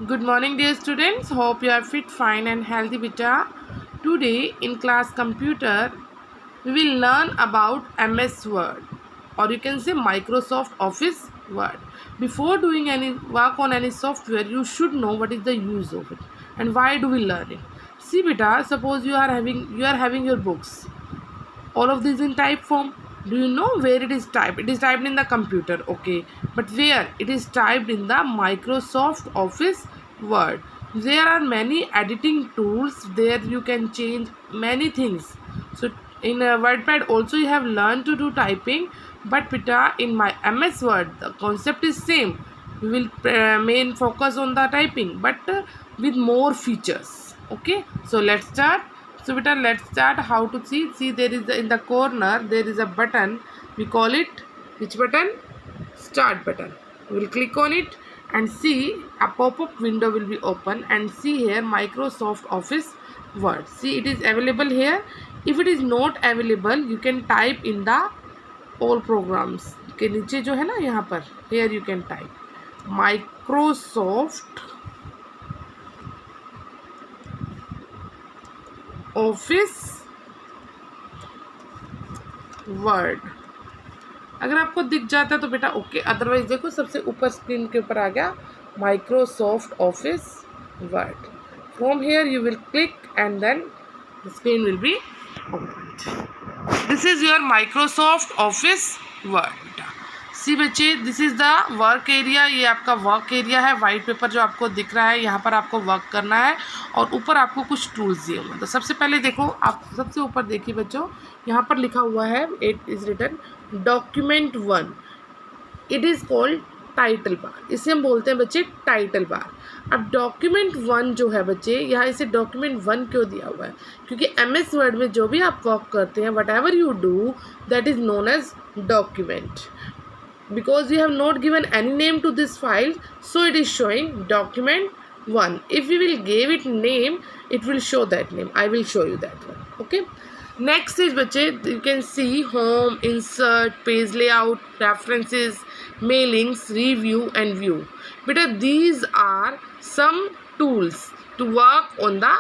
Good morning, dear students. Hope you are fit, fine, and healthy, beta. Today, in class computer, we will learn about MS Word, or you can say Microsoft Office Word. Before doing any work on any software, you should know what is the use of it and why do we learn it. See, beta. Suppose you are having your books, all of these in type form. Do you know where it is typed? It is typed in the computer, okay, but where it is typed? In the Microsoft Office Word. There are many editing tools there, you can change many things. So in a WordPad also you have learned to do typing, but Pita, in my MS Word the concept is same. We will main focus on the typing, but with more features. Okay, so let's start. So beta, let's start how to see there is in the corner there is a button. We call it which button? Start button. We will click on it and see a pop-up window will be open, and see here Microsoft Office Word. See, it is available here. If it is not available, you can type in the all programs के नीचे जो है ना यहाँ पर, here you can type Microsoft office word. अगर आपको दिख जाता है तो बेटा ओके, अदरवाइज देखो सबसे ऊपर स्क्रीन के ऊपर आ गया Microsoft Office Word. From here you will click and then the screen will be open. This is your Microsoft Office Word. See बच्चे, this is the work area. ये आपका वर्क एरिया है. वाइट पेपर जो आपको दिख रहा है, यहाँ पर आपको वर्क करना है और ऊपर आपको कुछ टूल्स दिए हुए हैं. तो सबसे पहले देखो, आप सबसे ऊपर देखिए बच्चों, यहाँ पर लिखा हुआ है, it is written document 1. It is called title bar. इसे हम बोलते हैं बच्चे टाइटल बार. अब डॉक्यूमेंट 1 जो है बच्चे, यहाँ इसे डॉक्यूमेंट 1 क्यों दिया हुआ है? क्योंकि MS वर्ड में जो भी आप वर्क करते हैं, whatever you do, that is known as document. Because you have not given any name to this file, so it is showing document 1. If we will give it name, it will show that name. I will show you that one. Okay, next is बच्चे, you can see home, insert, page layout, references, mailings, review and view. Beta, these are some tools to work on the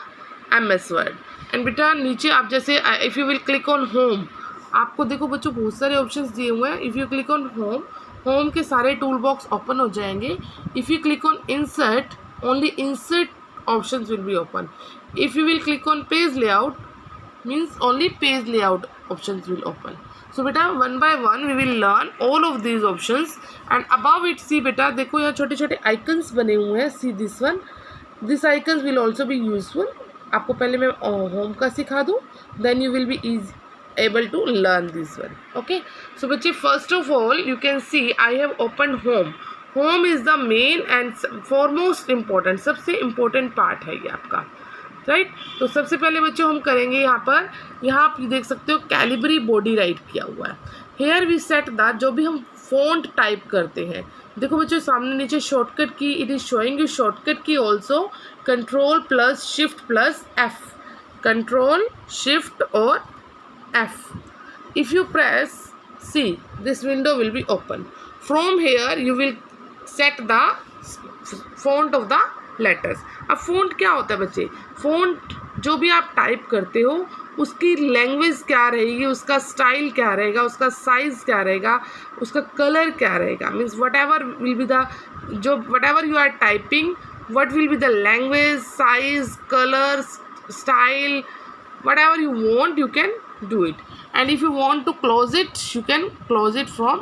MS Word. And beta, नीचे आप जैसे if you will click on home, आपको देखो बच्चों बहुत सारे options दिए हुए हैं. If you click on home, home के सारे टूल बॉक्स ओपन हो जाएंगे. If you click on insert, only insert options will be open. If you will click on page layout, means only page layout options will open. So बेटा, one by one we will learn all of these options. And above it see बेटा, देखो यहाँ छोटे छोटे icons बने हुए हैं. See this one, this icons will also be useful. आपको पहले मैं होम का सिखा दूँ, then you will be able to learn this one. Okay, so बच्चे, first of all you can see I have opened home. Home is the main and foremost important, सबसे important part है ये आपका, right. तो सबसे पहले बच्चों हम करेंगे यहाँ पर, यहाँ आप देख सकते हो कैलिबरी बॉडी राइट किया हुआ है. हेयर वी सेट द, जो भी हम फॉन्ट टाइप करते हैं, देखो बच्चों सामने नीचे shortcut key, it is showing you shortcut key also. Control plus shift plus F, control shift और F. If you press, see, this window will be open. From here you will set the font of the letters. अब font क्या होता है बच्चे? Font जो भी आप type करते हो, उसकी लैंग्वेज क्या रहेगी, उसका स्टाइल क्या रहेगा, उसका साइज क्या रहेगा, उसका कलर क्या रहेगा. Means whatever will be the, जो whatever you are typing, what will be the language, size, colour, style, whatever you want you can do it. And if you want to close it, you can close it from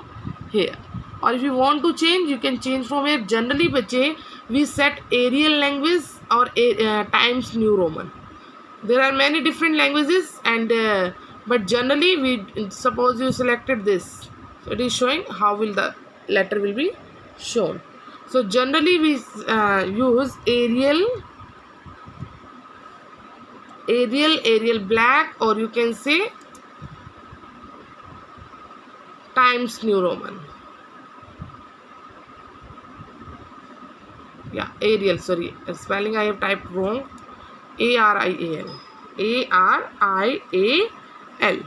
here, or if you want to change, you can change from here. Generally बच्चे, we set Arial language or Times New Roman. There are many different languages, and but generally we, suppose you selected this, so it is showing how will the letter will be shown. So generally we use Arial black, or you can say Times New Roman. Yeah, Arial, sorry, spelling I have typed wrong. Arial, Arial.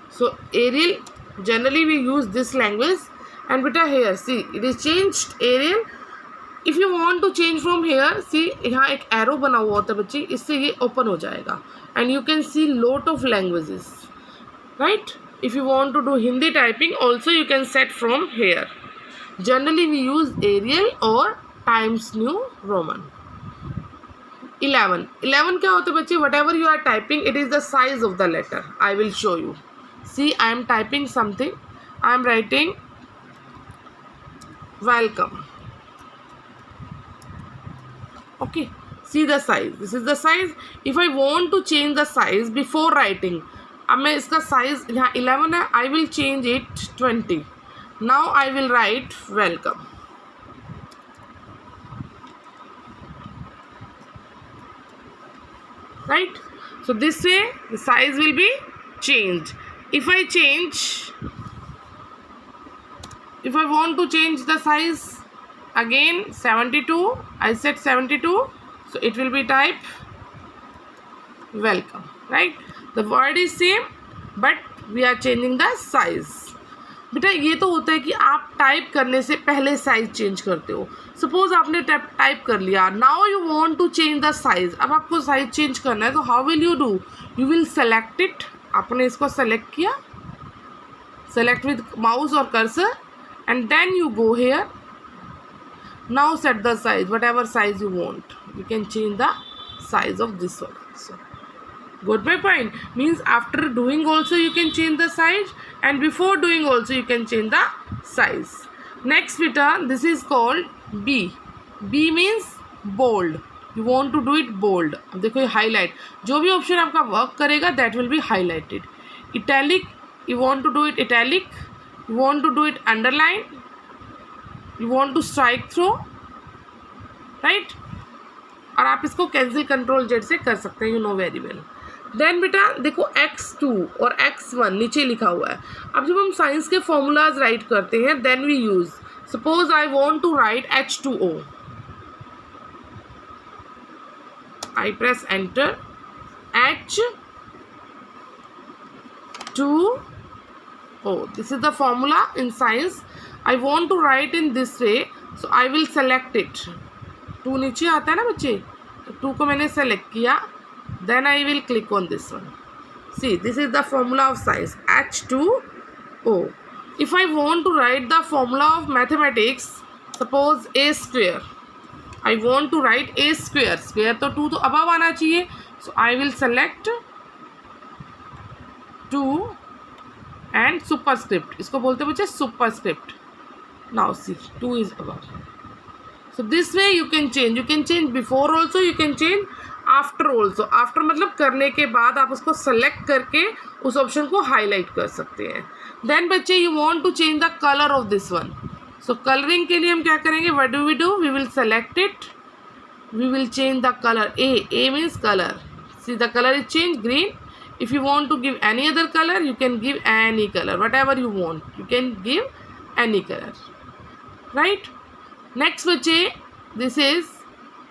So Arial, generally we use this language. And beta, here see, it is changed Arial. If you want to change from here, see यहाँ एक arrow बना हुआ होता है बच्चे, इससे ये open हो जाएगा and you can see lot of languages, right. If you want to do Hindi typing also you can set from here. Generally we use Arial और टाइम्स न्यू रोमन. 11 क्या होता है बच्चे, whatever you are typing it is the size of the letter. I will show you. See I am typing something, I am writing welcome. Okay, see the size, this is the size. If I want to change the size before writing, अब मैं इसका size यहाँ 11 है, I will change it 20. Now I will write welcome. Right, so this way the size will be changed. If I want to change the size again 72, I set 72, so it will be type welcome, right. The word is same but we are changing the size. बेटा ये तो होता है कि आप type करने से पहले साइज चेंज करते हो. सपोज आपने टाइप कर लिया, now you want to change the size. अब आपको साइज चेंज करना है तो how will you do, you will select it. आपने इसको सेलेक्ट किया, सेलेक्ट विद माउस और cursor and then you go here. Now set the size, whatever size you want. You can change the size of this one. So got my point? Means after doing also you can change the size and before doing also you can change the size. Next beta, this is called B. B means bold. You want to do it bold. अब देखो ये highlight, जो भी option आपका work करेगा that will be highlighted. Italic, you want to do it italic. You want to do it underline, you want to strike through, right. और आप इसको कैंसिल कंट्रोल जेड से कर सकते हैं, you know very well. Then बेटा देखो x2 और x1 नीचे लिखा हुआ है. अब जब हम साइंस के फॉर्मूलाज राइट करते हैं then we use, suppose I want to write H2O, I press enter, H2O. This is the formula in science. I want to write in this way, so I will select it. 2 नीचे आता है ना बच्चे, तो 2 को मैंने select किया, then I will click on this one. See, this is the formula of science, H2O. If I want to write the formula of mathematics, suppose a square, I want to write a square. Square तो 2 तो above आना चाहिए, so I will select 2 and superscript. इसको बोलते हैं बच्चे superscript. Now see, 2 is above. So this way you can change. You can change before also, you can change after also. After मतलब करने के बाद आप उसको select करके उस option को highlight कर सकते हैं. Then बच्चे you want to change the color of this one. So coloring के लिए हम क्या करेंगे? What do? We will select it. We will change the color. A means color. See the color is changed, green. If you want to give any other color, you can give any color, whatever you want. You can give any color, right? Next bache, this is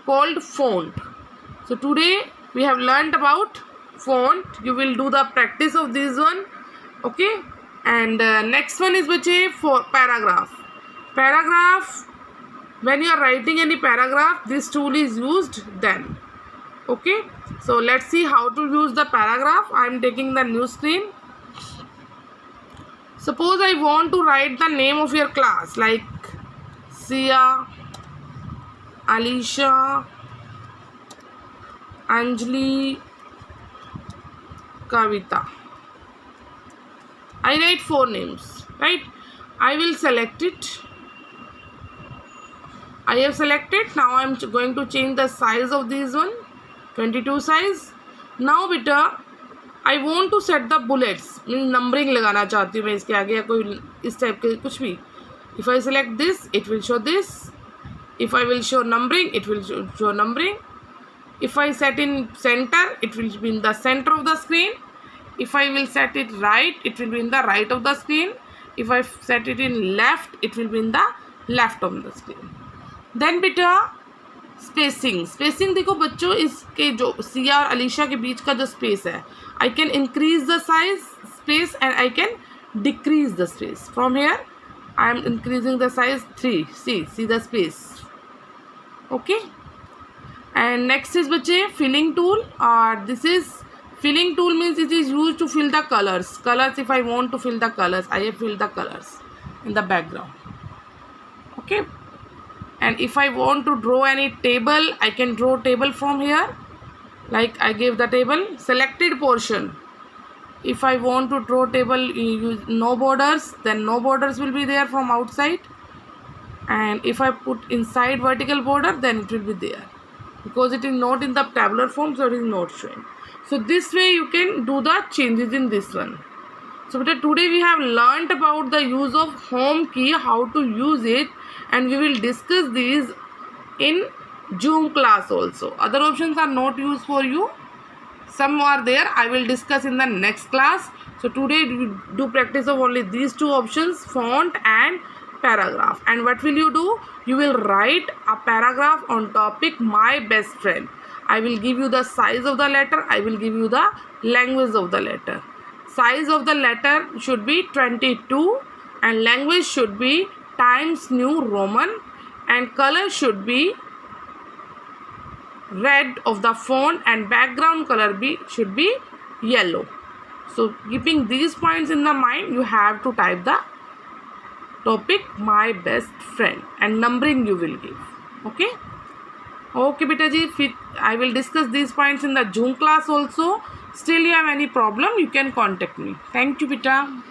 called font. So today we have learnt about font. You will do the practice of this one, okay? And next one is bache for paragraph. Paragraph, when you are writing any paragraph, this tool is used then. Okay, so let's see how to use the paragraph. I am taking the new screen. Suppose I want to write the name of your class like Sia, Alisha, Anjali, Kavita. I write 4 names, right? I will select it. I have selected. Now I am going to change the size of this one, 22 size. Now beta I want to set the bullets, numbering लगाना चाहती हूँ मैं इसके आगे या कोई इस type के कुछ भी. If I select this, it will show this. If I will show numbering, it will show numbering. If I set in center, it will be in the center of the screen. If I will set it right, it will be in the right of the screen. If I set it in left, it will be in the left of the screen. Then beta spacing देखो बच्चों, इसके जो सिया और अलीशा के बीच का जो space है, I can increase the size space and I can decrease the space. From here I am increasing the size 3. See the space. Okay. And next is बच्चे filling tool. This is filling tool means it is used to fill the colors. If I want to fill the colors, I fill the colors in the background. Okay. And if I want to draw any table, I can draw table from here. Like I gave the table selected portion. If I want to draw table use no borders, then no borders will be there from outside. And if I put inside vertical border, then it will be there, because it is not in the tabular form, so it is not showing. So this way you can do the changes in this one. So today we have learnt about the use of home key, how to use it, and we will discuss these in Zoom class also. Other options are not used for you. Some are there, I will discuss in the next class. So today we do practice of only these two options, font and paragraph. And what will you do? You will write a paragraph on topic my best friend. I will give you the size of the letter, I will give you the language of the letter. Size of the letter should be 22 and language should be Times New Roman, and color should be red of the font, and background color should be yellow. So keeping these points in the mind, you have to type the topic my best friend and numbering you will give. Okay. Okay beta ji, I will discuss these points in the Zoom class also. Still you have any problem, you can contact me. Thank you beta.